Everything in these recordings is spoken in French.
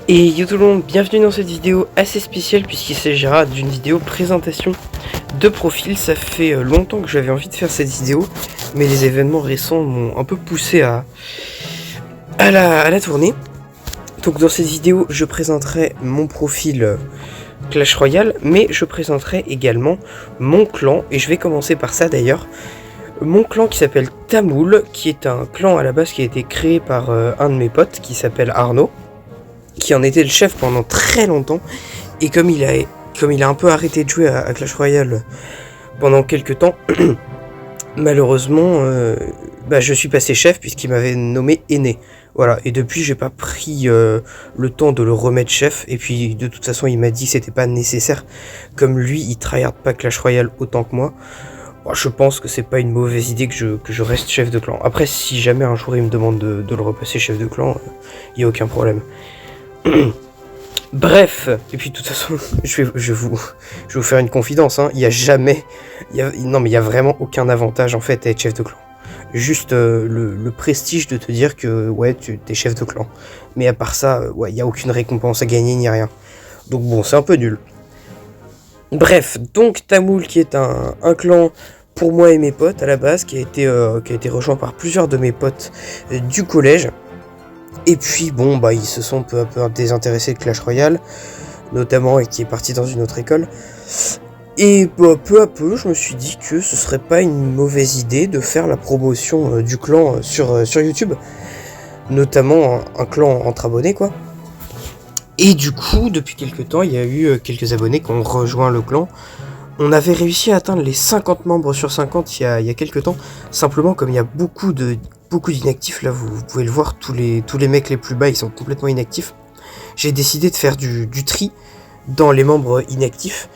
Et yo tout le monde, bienvenue dans cette vidéo assez spéciale puisqu'il s'agira d'une vidéo présentation de profil. Ça fait longtemps que j'avais envie de faire cette vidéo, mais les événements récents m'ont un peu poussé à la tourner. Donc dans cette vidéo, je présenterai mon profil Clash Royale, mais je présenterai également mon clan, et je vais commencer par ça d'ailleurs. Mon clan qui s'appelle Tamoul, qui est un clan à la base qui a été créé par un de mes potes qui s'appelle Arnaud, qui en était le chef pendant très longtemps, et comme il a un peu arrêté de jouer à Clash Royale pendant quelques temps, malheureusement, je suis passé chef puisqu'il m'avait nommé aîné. Voilà, et depuis j'ai pas pris le temps de le remettre chef, et puis de toute façon il m'a dit que c'était pas nécessaire, comme lui il tryhard pas Clash Royale autant que moi. Bon, je pense que c'est pas une mauvaise idée que je reste chef de clan. Après, si jamais un jour il me demande de le repasser chef de clan, y a aucun problème. Bref, et puis de toute façon, je vais vous faire une confidence, hein. Il y a vraiment aucun avantage en fait à être chef de clan. Juste le prestige de te dire que ouais, tu es chef de clan. Mais à part ça, il n'y a aucune récompense à gagner ni rien. Donc bon, c'est un peu nul. Bref, donc Tamoul qui est un clan pour moi et mes potes à la base, qui a été rejoint par plusieurs de mes potes du collège. Et puis bon, ils se sont peu à peu désintéressés de Clash Royale, notamment, et qui est parti dans une autre école. Et peu à peu, je me suis dit que ce serait pas une mauvaise idée de faire la promotion du clan sur YouTube, notamment un clan entre abonnés, quoi. Et du coup, depuis quelques temps, il y a eu quelques abonnés qui ont rejoint le clan. On avait réussi à atteindre les 50 membres sur 50 il y a quelques temps, simplement comme il y a beaucoup d'inactifs, là vous pouvez le voir, tous les mecs les plus bas ils sont complètement inactifs. J'ai décidé de faire du tri dans les membres inactifs,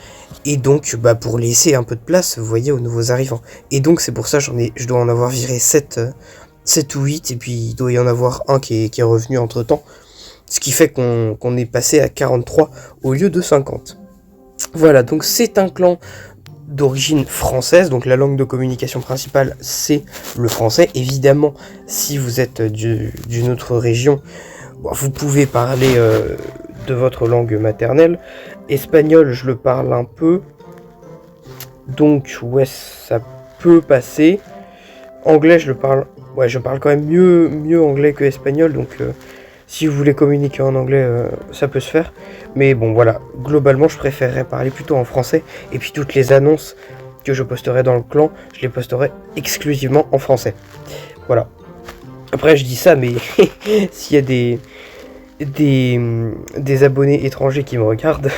et donc pour laisser un peu de place, vous voyez, aux nouveaux arrivants. Et donc c'est pour ça je dois en avoir viré 7 ou 8, et puis il doit y en avoir un qui est revenu entre temps, ce qui fait qu'on est passé à 43 au lieu de 50. Voilà, donc c'est un clan d'origine française, donc la langue de communication principale c'est le français. Évidemment, si vous êtes d'une autre région, vous pouvez parler de votre langue maternelle. Espagnol, je le parle un peu, donc ouais, ça peut passer. Anglais, je parle quand même mieux anglais que espagnol, donc si vous voulez communiquer en anglais, ça peut se faire. Mais bon, voilà, globalement, je préférerais parler plutôt en français. Et puis toutes les annonces que je posterai dans le clan, je les posterai exclusivement en français. Voilà. Après, je dis ça, mais s'il y a des abonnés étrangers qui me regardent,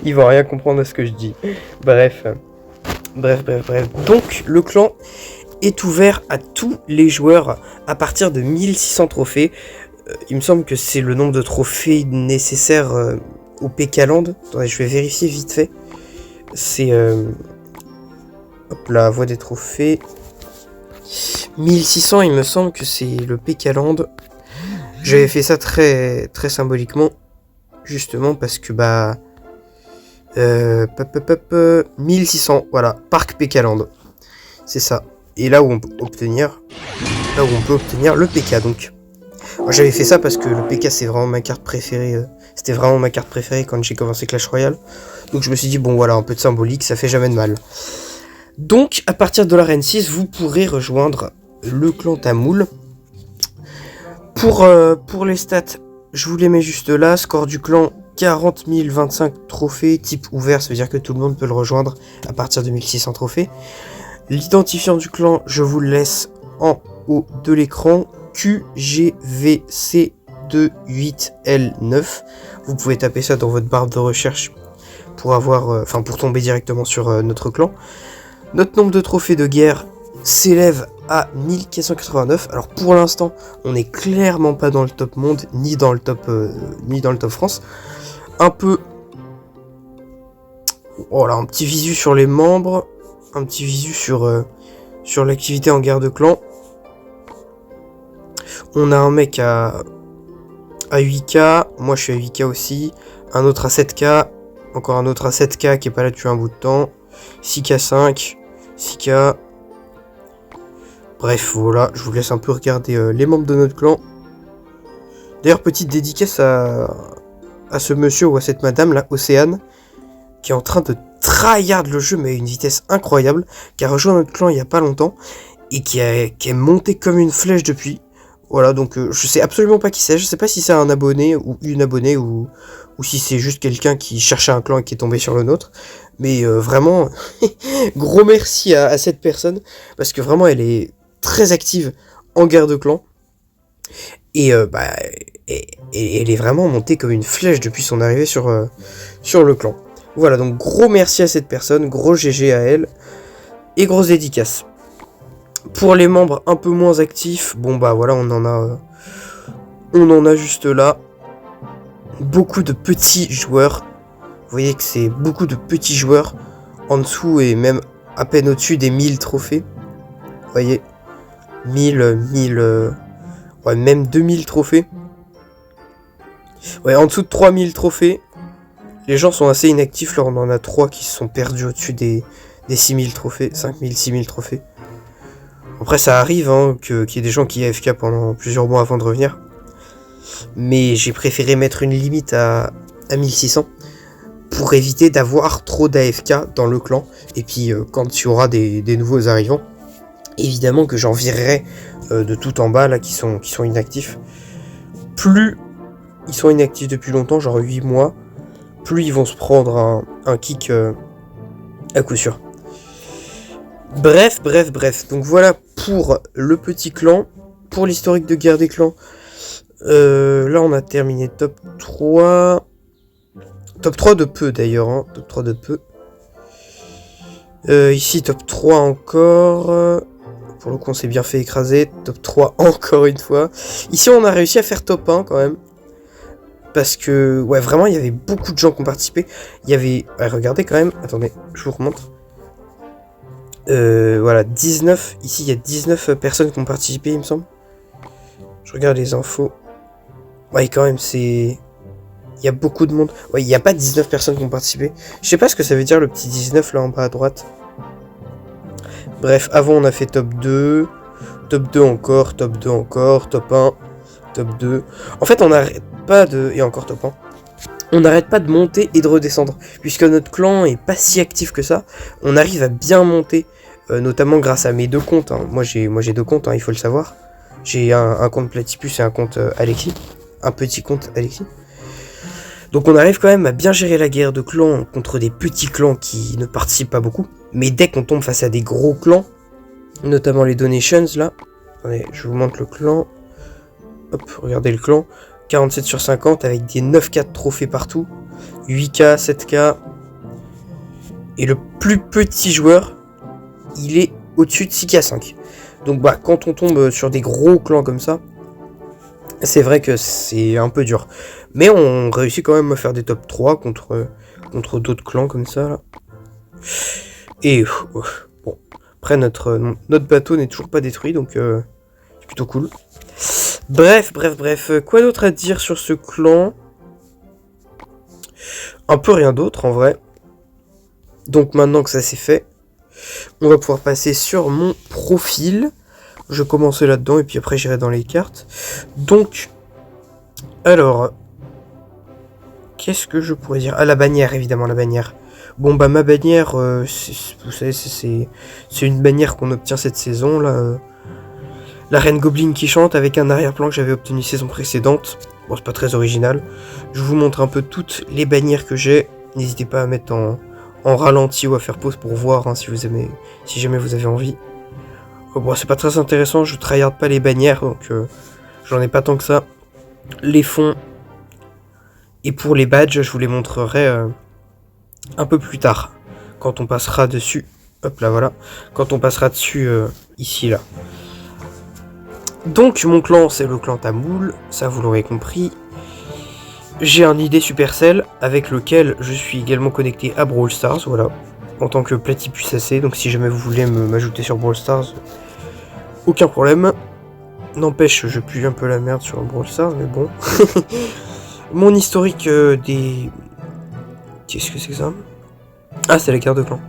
ils vont rien comprendre à ce que je dis. Bref. Donc, le clan est ouvert à tous les joueurs à partir de 1600 trophées. Il me semble que c'est le nombre de trophées nécessaires au PK Land. Attendez, je vais vérifier vite fait. C'est hop, la voie des trophées. 1600, il me semble que c'est le PK Land. J'avais fait ça très très symboliquement, justement parce que 1600, voilà, Parc PK Land. C'est ça. Et là où on peut obtenir le PK, donc. J'avais fait ça parce que le PK c'est vraiment ma carte préférée. C'était vraiment ma carte préférée quand j'ai commencé Clash Royale. Donc je me suis dit bon voilà, un peu de symbolique, ça fait jamais de mal. Donc à partir de l'arène 6, vous pourrez rejoindre le clan Tamoul. Pour les stats, je vous les mets juste là. Score du clan 40 025 trophées, type ouvert, ça veut dire que tout le monde peut le rejoindre à partir de 1600 trophées. L'identifiant du clan, je vous le laisse en haut de l'écran. QGVC28L9. Vous pouvez taper ça dans votre barre de recherche pour tomber directement sur notre clan. Notre nombre de trophées de guerre s'élève à 1489. Alors pour l'instant, on n'est clairement pas dans le top monde, ni dans le top France. Un petit visu sur les membres, un petit visu sur l'activité en guerre de clan. On a un mec à 8k, moi je suis à 8k aussi, un autre à 7k, encore un autre à 7k qui est pas là depuis un bout de temps, 6k5, 6k... Bref, voilà, je vous laisse un peu regarder les membres de notre clan. D'ailleurs, petite dédicace à à ce monsieur ou à cette madame là, Océane, qui est en train de tryhard le jeu mais à une vitesse incroyable, qui a rejoint notre clan il y a pas longtemps et qui est monté comme une flèche depuis. Voilà, donc je sais absolument pas qui c'est, je sais pas si c'est un abonné ou une abonnée ou si c'est juste quelqu'un qui cherchait un clan et qui est tombé sur le nôtre. Mais vraiment, gros merci à cette personne, parce que vraiment elle est très active en guerre de clan. Et elle est vraiment montée comme une flèche depuis son arrivée sur le clan. Voilà, donc gros merci à cette personne, gros GG à elle, et grosse dédicace. Pour les membres un peu moins actifs, bon bah voilà, on en a juste là beaucoup de petits joueurs. Vous voyez que c'est beaucoup de petits joueurs en dessous et même à peine au-dessus des 1000 trophées. Vous voyez, 1000, ouais, même 2000 trophées. Ouais, en dessous de 3000 trophées. Les gens sont assez inactifs, là on en a 3 qui se sont perdus au-dessus des 6000 trophées, 5000, 6000 trophées. Après ça arrive hein, qu'il y ait des gens qui AFK pendant plusieurs mois avant de revenir. Mais j'ai préféré mettre une limite à 1600 pour éviter d'avoir trop d'AFK dans le clan. Et puis quand il y aura des nouveaux arrivants, évidemment que j'en virerai de tout en bas là qui sont inactifs. Plus ils sont inactifs depuis longtemps, genre 8 mois, plus ils vont se prendre un kick à coup sûr. Bref. Donc voilà pour le petit clan. Pour l'historique de guerre des clans. Là on a terminé top 3. Top 3 de peu d'ailleurs. Hein. Top 3 de peu. Ici top 3 encore. Pour le coup on s'est bien fait écraser. Top 3 encore une fois. Ici on a réussi à faire top 1 quand même. Parce que ouais vraiment il y avait beaucoup de gens qui ont participé. Il y avait. Ouais, regardez quand même. Attendez, je vous remontre. Voilà, 19. Ici, il y a 19 personnes qui ont participé, il me semble. Je regarde les infos. Ouais, quand même, c'est... Il y a beaucoup de monde. Ouais, il n'y a pas 19 personnes qui ont participé. Je sais pas ce que ça veut dire, le petit 19, là, en bas à droite. Bref, avant, on a fait top 2. Top 2 encore, top 2 encore, top 1, top 2. En fait, on n'arrête pas de... Et encore top 1. On n'arrête pas de monter et de redescendre. Puisque notre clan est pas si actif que ça. On arrive à bien monter. Notamment grâce à mes 2 comptes. Hein. Moi j'ai 2 comptes, hein, il faut le savoir. J'ai un compte Platypus et un compte Alexis. Un petit compte Alexis. Donc on arrive quand même à bien gérer la guerre de clans contre des petits clans qui ne participent pas beaucoup. Mais dès qu'on tombe face à des gros clans, notamment les donations là. Attendez, je vous montre le clan. Hop, regardez le clan. 47 sur 50 avec des 9K de trophées partout. 8K, 7K. Et le plus petit joueur, il est au-dessus de 6K5. Donc bah quand on tombe sur des gros clans comme ça, c'est vrai que c'est un peu dur. Mais on réussit quand même à faire des top 3 contre d'autres clans comme ça. Là. Et bon, après notre bateau n'est toujours pas détruit, donc c'est plutôt cool. Bref. Quoi d'autre à dire sur ce clan? Un peu rien d'autre en vrai. Donc maintenant que ça c'est fait, on va pouvoir passer sur mon profil. Je vais commencer là-dedans et puis après j'irai dans les cartes. Donc, alors, qu'est-ce que je pourrais dire? Ah, la bannière, évidemment, la bannière. Bon, bah ma bannière, vous savez, c'est une bannière qu'on obtient cette saison, là. La reine Goblin qui chante avec un arrière-plan que j'avais obtenu saison précédente. Bon, c'est pas très original. Je vous montre un peu toutes les bannières que j'ai. N'hésitez pas à mettre en ralenti ou à faire pause pour voir hein, si jamais vous avez envie. Oh, bon, c'est pas très intéressant, je tryhard pas les bannières, donc j'en ai pas tant que ça. Les fonds. Et pour les badges, je vous les montrerai un peu plus tard. Quand on passera dessus. Hop là, voilà. Quand on passera dessus, ici, là. Donc, mon clan, c'est le clan Tamoul. Ça, vous l'aurez compris. J'ai un ID Supercell avec lequel je suis également connecté à Brawl Stars, voilà, en tant que Platypus AC, donc si jamais vous voulez m'ajouter sur Brawl Stars, aucun problème. N'empêche, je pue un peu la merde sur Brawl Stars, mais bon. Mon historique des... Qu'est-ce que c'est que ça? Ah, c'est la carte de clan.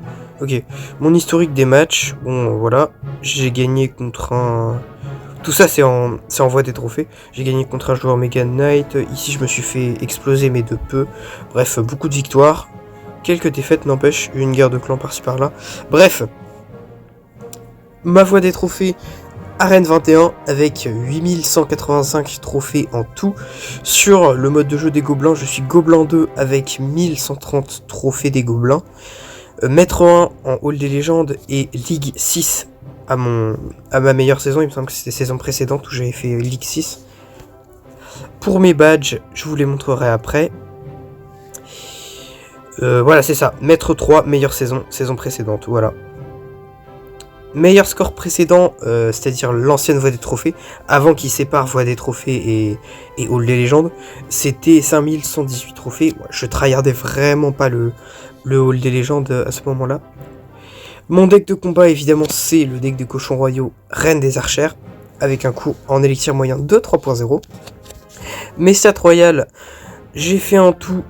Ok. Mon historique des matchs, bon, voilà, j'ai gagné contre Tout ça, c'est en voie des trophées. J'ai gagné contre un joueur Mega Knight. Ici, je me suis fait exploser, mais de peu. Bref, beaucoup de victoires. Quelques défaites, n'empêche. Une guerre de clans par-ci par-là. Bref. Ma voie des trophées, Arène 21, avec 8185 trophées en tout. Sur le mode de jeu des gobelins, je suis Gobelin 2 avec 1130 trophées des gobelins. Maître 1 en Hall des légendes et Ligue 6 à ma meilleure saison. Il me semble que c'était saison précédente où j'avais fait Ligue 6. Pour mes badges, je vous les montrerai après. Voilà, c'est ça. Maître 3, meilleure saison précédente. Voilà. Meilleur score précédent, c'est-à-dire l'ancienne voie des trophées, avant qu'il sépare voie des trophées et Hall des légendes, c'était 5118 trophées. Ouais, je tryhardais vraiment pas le Hall des légendes à ce moment-là. Mon deck de combat, évidemment, c'est le deck des cochons royaux Reine des archères, avec un coût en élixir moyen de 3.0. Mes stats royales, j'ai fait en tout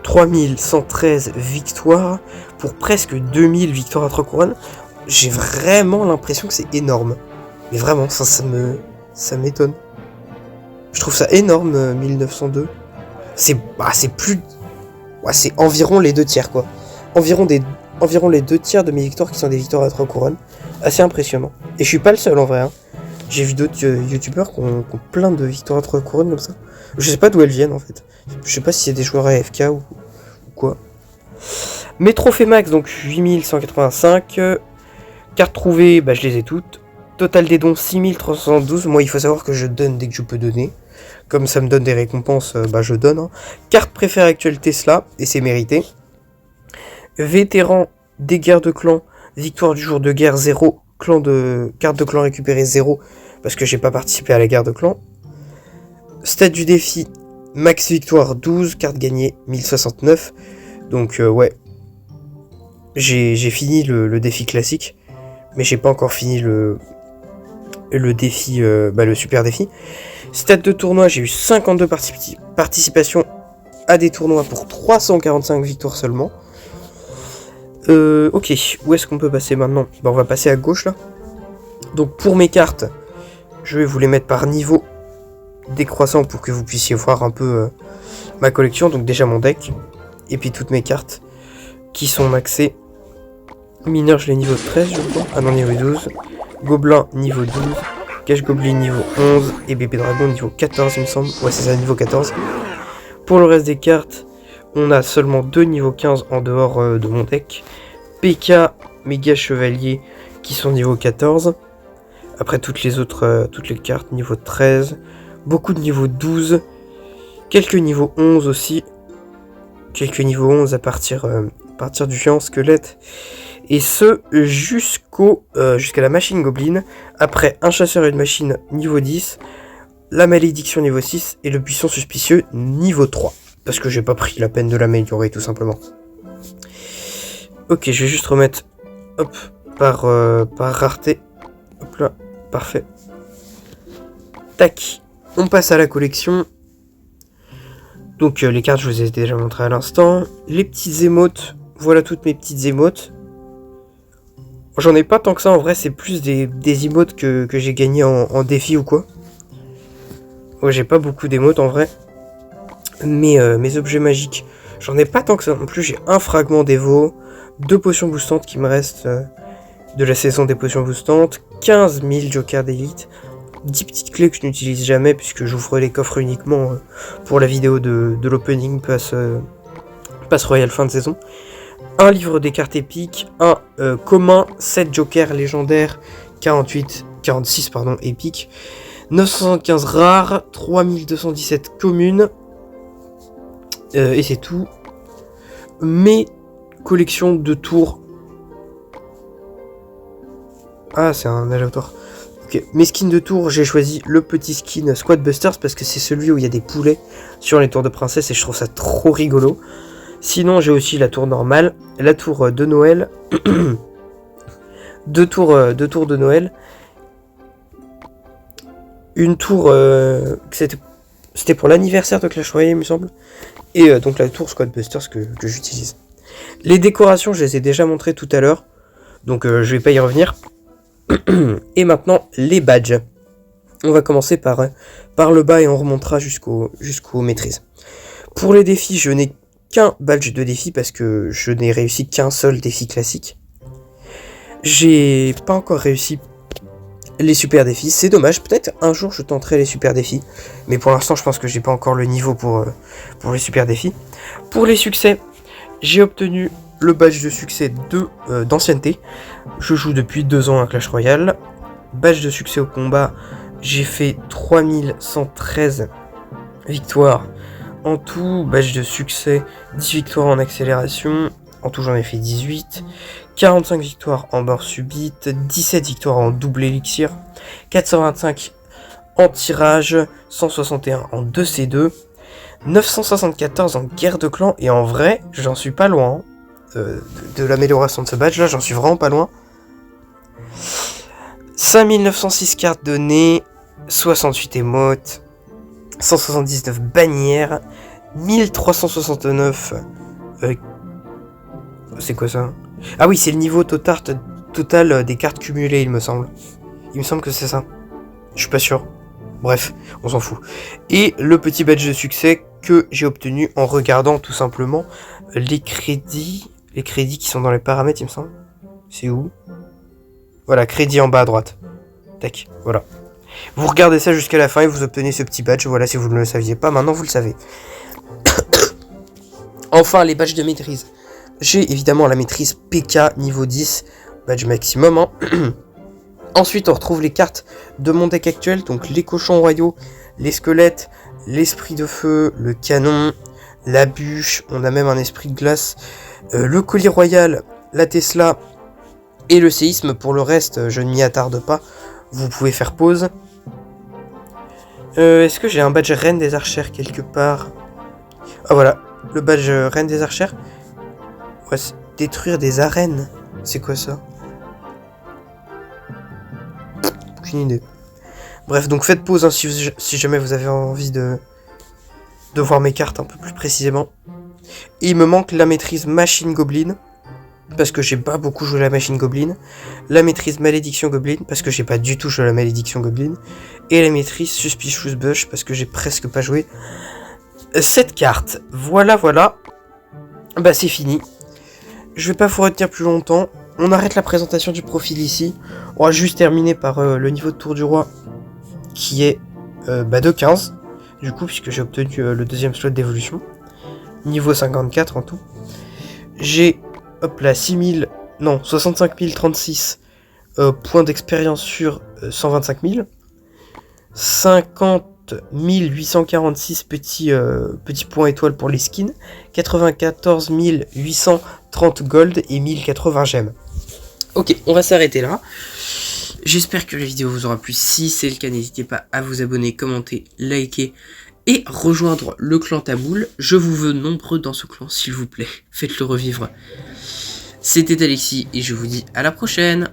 3113 victoires, pour presque 2000 victoires à 3 couronnes. J'ai vraiment l'impression que c'est énorme. Mais vraiment, ça m'étonne. Je trouve ça énorme, 1902. C'est plus... Ouais, c'est environ les 2 tiers, quoi. Environ les 2 tiers de mes victoires qui sont des victoires à 3 couronnes. Assez impressionnant. Et je suis pas le seul en vrai. Hein. J'ai vu d'autres youtubeurs qui ont plein de victoires à 3 couronnes comme ça. Je sais pas d'où elles viennent en fait. Je sais pas si c'est des joueurs AFK ou quoi. Mes trophées max, donc 8185. Cartes trouvées, je les ai toutes. Total des dons 6312. Moi il faut savoir que je donne dès que je peux donner. Comme ça me donne des récompenses, je donne. Hein. Carte préférée actuelle Tesla, et c'est mérité. Vétéran des guerres de clans, victoire du jour de guerre 0, carte de clan récupérée 0, parce que j'ai pas participé à la guerre de clan. Stade du défi, max victoire 12, carte gagnée 1069. Donc ouais, j'ai fini le défi classique, mais j'ai pas encore fini le défi, le super défi. Stade de tournoi, j'ai eu 52 participations à des tournois pour 345 victoires seulement. Ok, où est-ce qu'on peut passer maintenant ? On va passer à gauche là. Donc pour mes cartes, je vais vous les mettre par niveau décroissant pour que vous puissiez voir un peu ma collection. Donc déjà mon deck, et puis toutes mes cartes qui sont maxées. Mineur, je l'ai niveau 13 je crois. Ah non, niveau 12. Gobelin niveau 12. Cache Goblin niveau 11. Et Bébé Dragon niveau 14 il me semble. Ouais c'est ça, niveau 14. Pour le reste des cartes, on a seulement 2 niveaux 15 en dehors de mon deck. PK, Méga Chevalier qui sont niveau 14. Après toutes les cartes niveau 13. Beaucoup de niveau 12. Quelques niveaux 11 aussi. Quelques niveaux 11 à partir du géant squelette. Et ce jusqu'à la machine Goblin. Après un chasseur et une machine niveau 10. La malédiction niveau 6 et le buisson suspicieux niveau 3. Parce que j'ai pas pris la peine de l'améliorer tout simplement. Ok, je vais juste remettre par rareté. Hop là, parfait. Tac, on passe à la collection. Donc les cartes, je vous ai déjà montré à l'instant. Les petites émotes, voilà toutes mes petites émotes. J'en ai pas tant que ça en vrai, c'est plus des emotes que j'ai gagné en défi ou quoi. Ouais, j'ai pas beaucoup d'émotes en vrai. Mais mes objets magiques, j'en ai pas tant que ça non plus. J'ai un fragment d'Evo, 2 potions boostantes qui me restent de la saison des potions boostantes, 15 000 jokers d'élite, 10 petites clés que je n'utilise jamais puisque j'ouvre les coffres uniquement pour la vidéo de l'opening pass royal fin de saison. Un livre des cartes épiques, un commun, 7 jokers légendaires, 46 épiques, 975 rares, 3217 communes, et c'est tout. Mes collections de tours. Ah, c'est un aléatoire. Ok, mes skins de tours, j'ai choisi le petit skin Squad Busters parce que c'est celui où il y a des poulets sur les tours de princesse et je trouve ça trop rigolo. Sinon, j'ai aussi la tour normale, la tour de Noël, deux tours de Noël, une tour, c'était pour l'anniversaire de Clash Royale, il me semble, et donc la tour Squad Busters que j'utilise. Les décorations, je les ai déjà montrées tout à l'heure, donc je vais pas y revenir. Et maintenant, les badges. On va commencer par le bas et on remontera jusqu'aux maîtrises. Pour les défis, je n'ai qu'un badge de défi parce que je n'ai réussi qu'un seul défi classique. J'ai pas encore réussi les super défis, c'est dommage, peut-être un jour je tenterai les super défis, mais pour l'instant je pense que j'ai pas encore le niveau pour les super défis. Pour les succès, j'ai obtenu le badge de succès d'ancienneté, je joue depuis 2 ans à Clash Royale. Badge de succès au combat, j'ai fait 3113 victoires en tout, badge de succès, 10 victoires en accélération, en tout j'en ai fait 18, 45 victoires en mort subite, 17 victoires en double élixir, 425 en tirage, 161 en 2C2, 974 en guerre de clan, et en vrai, j'en suis pas loin de l'amélioration de ce badge, là j'en suis vraiment pas loin. 5906 cartes données, 68 émotes, 179 bannières, 1369... c'est quoi ça? Ah oui, c'est le niveau total des cartes cumulées, il me semble. Il me semble que c'est ça. Je suis pas sûr. Bref, on s'en fout. Et le petit badge de succès que j'ai obtenu en regardant tout simplement les crédits qui sont dans les paramètres, il me semble. C'est où? Voilà, crédit en bas à droite. Tac, voilà. Vous regardez ça jusqu'à la fin et vous obtenez ce petit badge. Voilà, si vous ne le saviez pas, maintenant vous le savez. Enfin, les badges de maîtrise. J'ai évidemment la maîtrise PK niveau 10, badge maximum. Hein. Ensuite, on retrouve les cartes de mon deck actuel, donc les cochons royaux, les squelettes, l'esprit de feu, le canon, la bûche, on a même un esprit de glace, le colis royal, la Tesla et le séisme. Pour le reste, je ne m'y attarde pas, vous pouvez faire pause. Est-ce que j'ai un badge reine des archères quelque part? Ah voilà, le badge reine des archères. Ouais, détruire des arènes, c'est quoi ça? Aucune idée. Bref, donc faites pause hein, si jamais vous avez envie de voir mes cartes un peu plus précisément. Et il me manque la maîtrise machine goblin, parce que j'ai pas beaucoup joué la machine goblin. La maîtrise malédiction goblin, parce que j'ai pas du tout joué la malédiction goblin. Et la maîtrise suspicious bush, parce que j'ai presque pas joué cette carte. Voilà. Bah c'est fini. Je vais pas vous retenir plus longtemps. On arrête la présentation du profil ici. On va juste terminer par le niveau de tour du roi, qui est de 15. Du coup, puisque j'ai obtenu le deuxième slot d'évolution. Niveau 54 en tout. J'ai, hop là, 65 036 points d'expérience sur 125 000. 50 846 petits points étoiles pour les skins. 94 830 gold et 1080 gemmes. Ok, on va s'arrêter là. J'espère que la vidéo vous aura plu. Si c'est le cas, n'hésitez pas à vous abonner, commenter, liker et rejoindre le clan Taboul. Je vous veux nombreux dans ce clan, s'il vous plaît. Faites-le revivre. C'était Alexis et je vous dis à la prochaine.